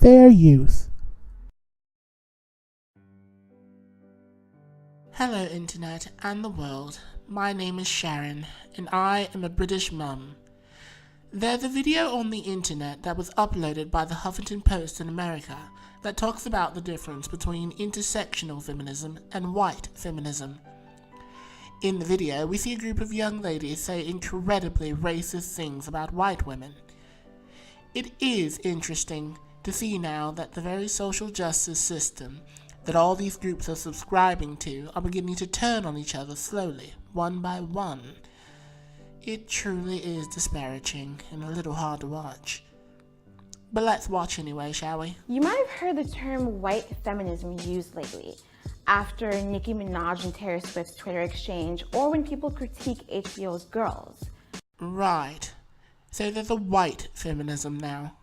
Fair use. Hello Internet and the world, my name is Sharon and I am a British mum. There's a video on the internet that was uploaded by the Huffington Post in America that talks about the difference between intersectional feminism and white feminism. In the video, we see a group of young ladies say incredibly racist things about white women. It is interesting to see now that the very social justice system that all these groups are subscribing to are beginning to turn on each other slowly, one by one. It truly is disparaging and a little hard to watch. But let's watch anyway, shall we? You might have heard the term white feminism used lately, after Nicki Minaj and Taylor Swift's Twitter exchange, or when people critique HBO's Girls. Right. So there's a white feminism now.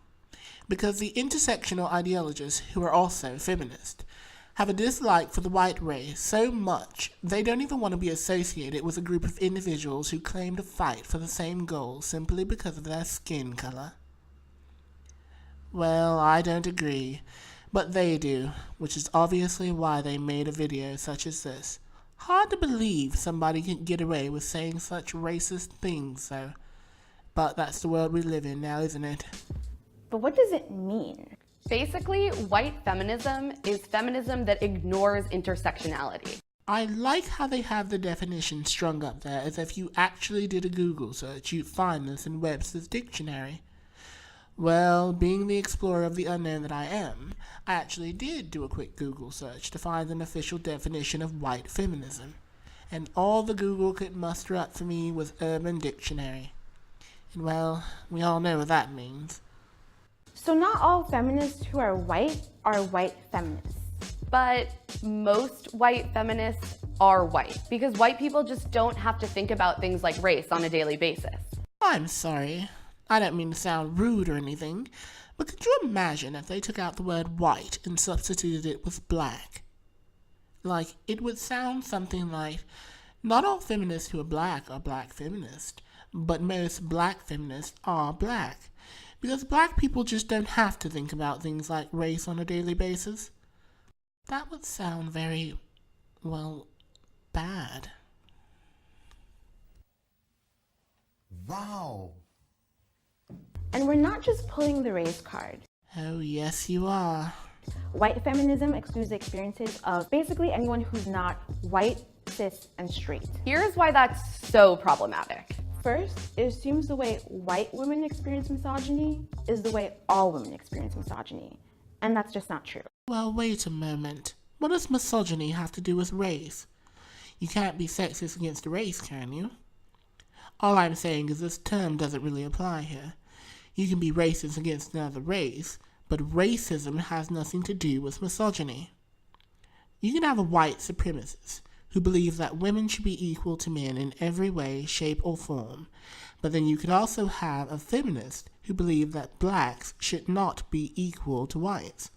Because the intersectional ideologists, who are also feminist, have a dislike for the white race so much they don't even want to be associated with a group of individuals who claim to fight for the same goal simply because of their skin color. Well, I don't agree, but they do, which is obviously why they made a video such as this. Hard to believe somebody can get away with saying such racist things, though. But that's the world we live in now, isn't it? But what does it mean? Basically, white feminism is feminism that ignores intersectionality. I like how they have the definition strung up there as if you actually did a Google search, you'd find this in Webster's dictionary. Well, being the explorer of the unknown that I am, I actually did do a quick Google search to find an official definition of white feminism. And all the Google could muster up for me was Urban Dictionary. And well, we all know what that means. So not all feminists who are white feminists. But most white feminists are white, because white people just don't have to think about things like race on a daily basis. I'm sorry. I don't mean to sound rude or anything, but could you imagine if they took out the word white and substituted it with black? Like, it would sound something like, not all feminists who are black feminists, but most black feminists are black. Because black people just don't have to think about things like race on a daily basis. That would sound very, well, bad. Wow. And we're not just pulling the race card. Oh, yes you are. White feminism excludes the experiences of basically anyone who's not white, cis, and straight. Here's why that's so problematic. First, it assumes the way white women experience misogyny is the way all women experience misogyny. And that's just not true. Well, wait a moment. What does misogyny have to do with race? You can't be sexist against a race, can you? All I'm saying is this term doesn't really apply here. You can be racist against another race, but racism has nothing to do with misogyny. You can have a white supremacist who believes that women should be equal to men in every way, shape, or form. But then you could also have a feminist who believes that blacks should not be equal to whites.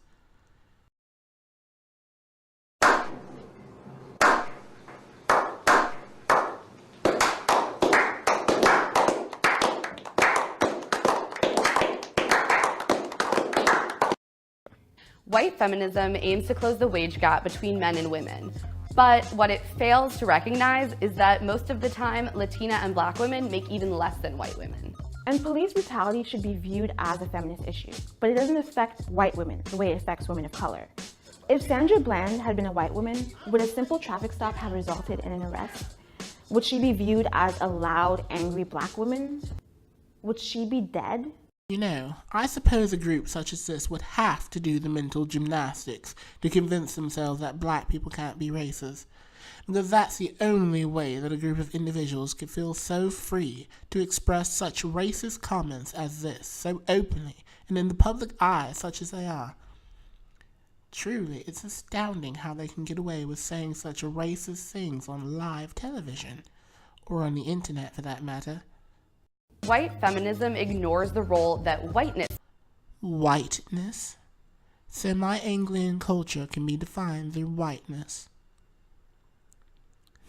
White feminism aims to close the wage gap between men and women. But what it fails to recognize is that most of the time, Latina and black women make even less than white women. And police brutality should be viewed as a feminist issue, but it doesn't affect white women the way it affects women of color. If Sandra Bland had been a white woman, would a simple traffic stop have resulted in an arrest? Would she be viewed as a loud, angry black woman? Would she be dead? You know, I suppose a group such as this would have to do the mental gymnastics to convince themselves that black people can't be racist, because that's the only way that a group of individuals could feel so free to express such racist comments as this, so openly and in the public eye such as they are. Truly, it's astounding how they can get away with saying such racist things on live television, or on the internet for that matter. White feminism ignores the role that whiteness. Whiteness? So my Anglian culture can be defined through whiteness.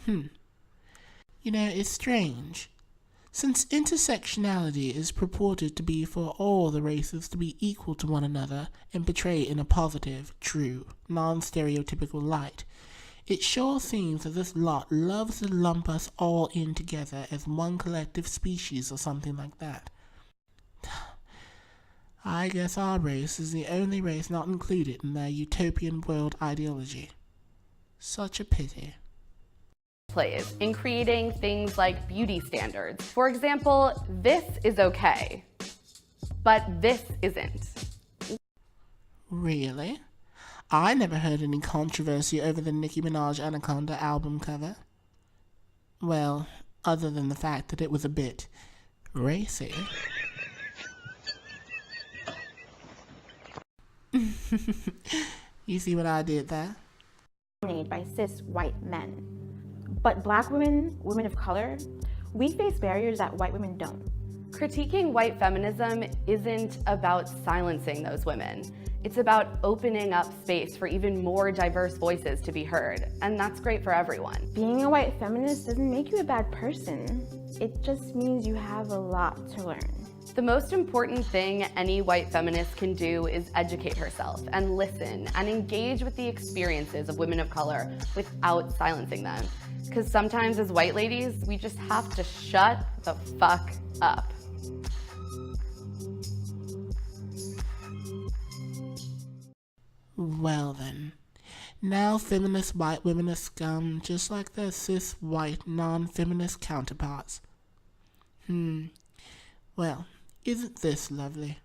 You know, it's strange. Since intersectionality is purported to be for all the races to be equal to one another and portrayed in a positive, true, non-stereotypical light, it sure seems that this lot loves to lump us all in together as one collective species or something like that. I guess our race is the only race not included in their utopian world ideology. Such a pity. Plays in creating things like beauty standards. For example, this is okay, but this isn't. Really? I never heard any controversy over the Nicki Minaj Anaconda album cover. Well, other than the fact that it was a bit racy. You see what I did there? Dominated by cis white men. But black women, women of color, we face barriers that white women don't. Critiquing white feminism isn't about silencing those women. It's about opening up space for even more diverse voices to be heard, and that's great for everyone. Being a white feminist doesn't make you a bad person. It just means you have a lot to learn. The most important thing any white feminist can do is educate herself and listen and engage with the experiences of women of color without silencing them. Because sometimes as white ladies, we just have to shut the fuck up. Well then, now feminist white women are scum just like their cis white non-feminist counterparts. Well, isn't this lovely?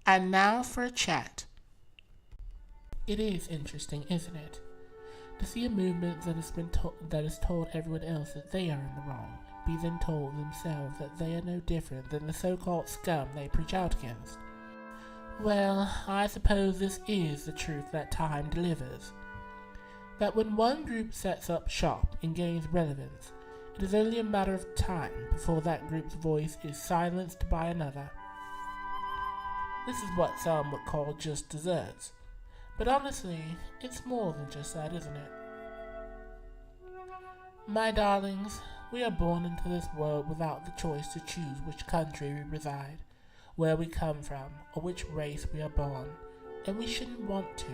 And now for a chat. It is interesting, isn't it? To see a movement that has told everyone else that they are in the wrong, be then told themselves that they are no different than the so-called scum they preach out against. Well, I suppose this is the truth that time delivers. That when one group sets up shop and gains relevance, it is only a matter of time before that group's voice is silenced by another. This is what some would call just desserts. But honestly, it's more than just that, isn't it? My darlings, we are born into this world without the choice to choose which country we reside, where we come from, or which race we are born, and we shouldn't want to.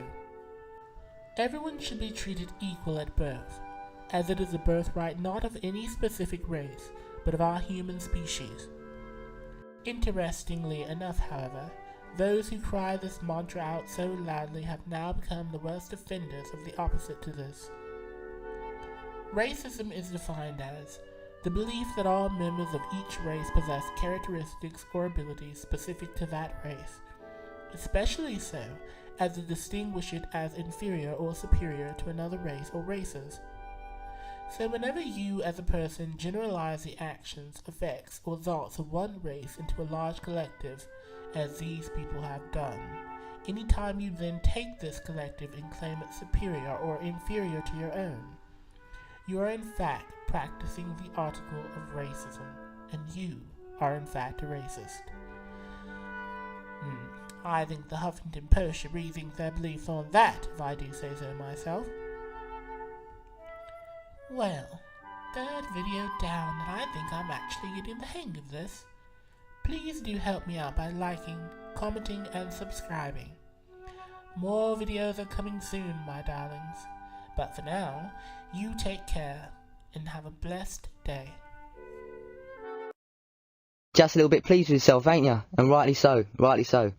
Everyone should be treated equal at birth, as it is a birthright not of any specific race, but of our human species. Interestingly enough, however, those who cry this mantra out so loudly have now become the worst offenders of the opposite to this. Racism is defined as the belief that all members of each race possess characteristics or abilities specific to that race, especially so as to distinguish it as inferior or superior to another race or races. So whenever you as a person generalize the actions, effects, or thoughts of one race into a large collective, as these people have done, anytime you then take this collective and claim it superior or inferior to your own, you are in fact practicing the article of racism, and you are in fact a racist. I think the Huffington Post should rethink their beliefs on that, if I do say so myself. Well, third video down, and I think I'm actually getting the hang of this. Please do help me out by liking, commenting, and subscribing. More videos are coming soon, my darlings. But for now, you take care, and have a blessed day. Just a little bit pleased with yourself, ain't you? And rightly so, rightly so.